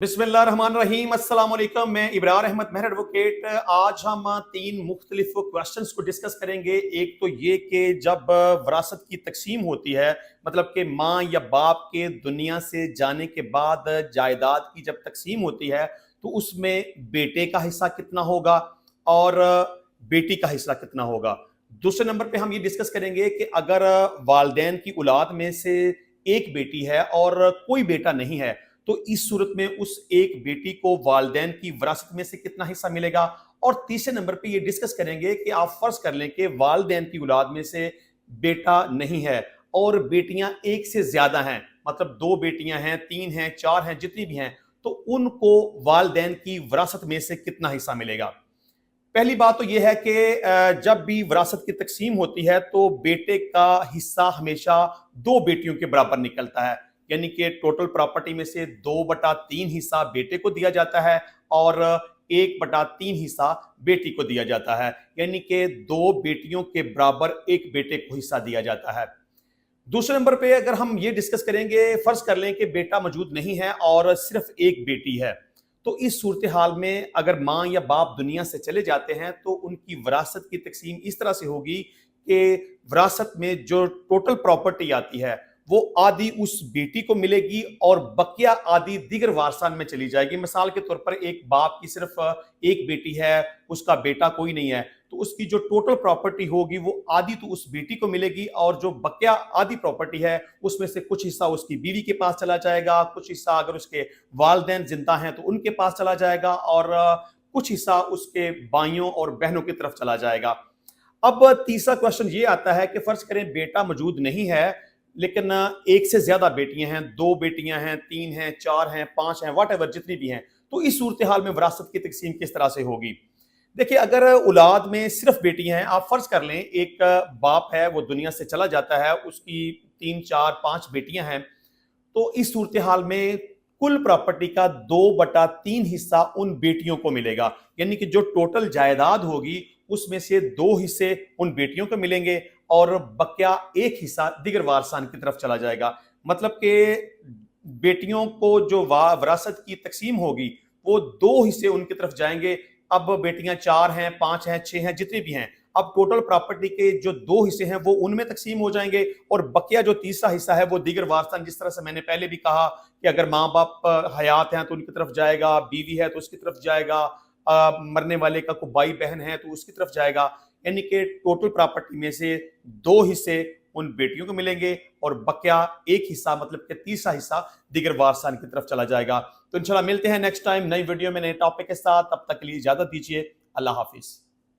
बिस्मिल्लाहिर्रहमानिर्रहीम अस्सलाम वालेकुम। मैं इब्रार अहमद मेहर एडवोकेट। आज हम तीन मुख्तलिफ क्वेश्चंस को डिस्कस करेंगे। एक तो ये कि जब विरासत की तकसीम होती है, मतलब कि माँ या बाप के दुनिया से जाने के बाद जायदाद की जब तकसीम होती है तो उसमें बेटे का हिस्सा कितना होगा और बेटी का हिस्सा कितना होगा। दूसरे नंबर पे हम ये डिस्कस करेंगे कि अगर वालदैन की औलाद में से एक बेटी है और कोई बेटा नहीं है तो इस सूरत में उस एक बेटी को वालदैन की विरासत में से कितना हिस्सा मिलेगा। और तीसरे नंबर पे ये डिस्कस करेंगे कि आप फर्ज कर लें कि वालदैन की औलाद में से बेटा नहीं है और बेटियां एक से ज्यादा हैं, मतलब दो बेटियां हैं, तीन हैं, चार हैं, जितनी भी हैं, तो उनको वालदैन की विरासत में से कितना हिस्सा मिलेगा। पहली बात तो यह है कि जब भी विरासत की तकसीम होती है तो बेटे का हिस्सा हमेशा दो बेटियों के बराबर निकलता है, यानी कि टोटल प्रॉपर्टी में से 2/3 हिस्सा बेटे को दिया जाता है और 1/3 हिस्सा बेटी को दिया जाता है, यानी कि दो बेटियों के बराबर एक बेटे को हिस्सा दिया जाता है। दूसरे नंबर पे अगर हम ये डिस्कस करेंगे, फर्ज कर लें कि बेटा मौजूद नहीं है और सिर्फ एक बेटी है, तो इस सूरत हाल में अगर माँ या बाप दुनिया से चले जाते हैं तो उनकी विरासत की तकसीम इस तरह से होगी कि विरासत में जो टोटल प्रॉपर्टी आती है वो आधी उस बेटी को मिलेगी और बकिया आधी दीगर वारसान में चली जाएगी। मिसाल के तौर पर एक बाप की सिर्फ एक बेटी है, उसका बेटा कोई नहीं है, तो उसकी जो टोटल प्रॉपर्टी होगी वो आधी तो उस बेटी को मिलेगी और जो बकिया आधी प्रॉपर्टी है उसमें से कुछ हिस्सा उसकी बीवी के पास चला जाएगा, कुछ हिस्सा अगर उसके वालिदैन जिंदा हैं तो उनके पास चला जाएगा और कुछ हिस्सा उसके भाइयों और बहनों की तरफ चला जाएगा। अब तीसरा क्वेश्चन ये आता है कि फर्ज करें बेटा मौजूद नहीं है लेकिन एक से ज्यादा बेटियां हैं, दो बेटियां हैं, तीन हैं, चार हैं, पांच हैं, वट एवर जितनी भी हैं, तो इस सूरत हाल में विरासत की तकसीम किस तरह से होगी। देखिए, अगर औलाद में सिर्फ बेटियां हैं, आप फर्ज कर लें एक बाप है, वो दुनिया से चला जाता है, उसकी 3 4 5 बेटियां हैं, तो इस सूरत हाल में कुल प्रॉपर्टी का 2/3 हिस्सा उन बेटियों को मिलेगा, यानी कि जो टोटल जायदाद होगी उसमें से दो हिस्से उन बेटियों को मिलेंगे और बकिया एक हिस्सा दिगर वारसान की तरफ चला जाएगा। मतलब कि बेटियों को जो विरासत की तकसीम होगी वो दो हिस्से उनकी तरफ जाएंगे। अब बेटियां 4 हैं, 5 हैं, 6 हैं, जितनी भी हैं, अब टोटल प्रॉपर्टी के जो दो हिस्से हैं वो उनमें तकसीम हो जाएंगे और बकिया जो तीसरा हिस्सा है वो दीगर वारसान, जिस तरह से मैंने पहले भी कहा कि अगर माँ बाप हयात हैं तो उनकी तरफ जाएगा, बीवी है तो उसकी तरफ जाएगा, मरने वाले का कोई भाई बहन है तो उसकी तरफ जाएगा, यानी कि टोटल प्रॉपर्टी में से दो हिस्से उन बेटियों को मिलेंगे और बकिया एक हिस्सा, मतलब कि तीसरा हिस्सा दिगर वारसान की तरफ चला जाएगा। तो इंशाल्लाह मिलते हैं नेक्स्ट टाइम नई वीडियो में नए टॉपिक के साथ। तब तक के लिए इजाजत दीजिए। अल्लाह हाफिज।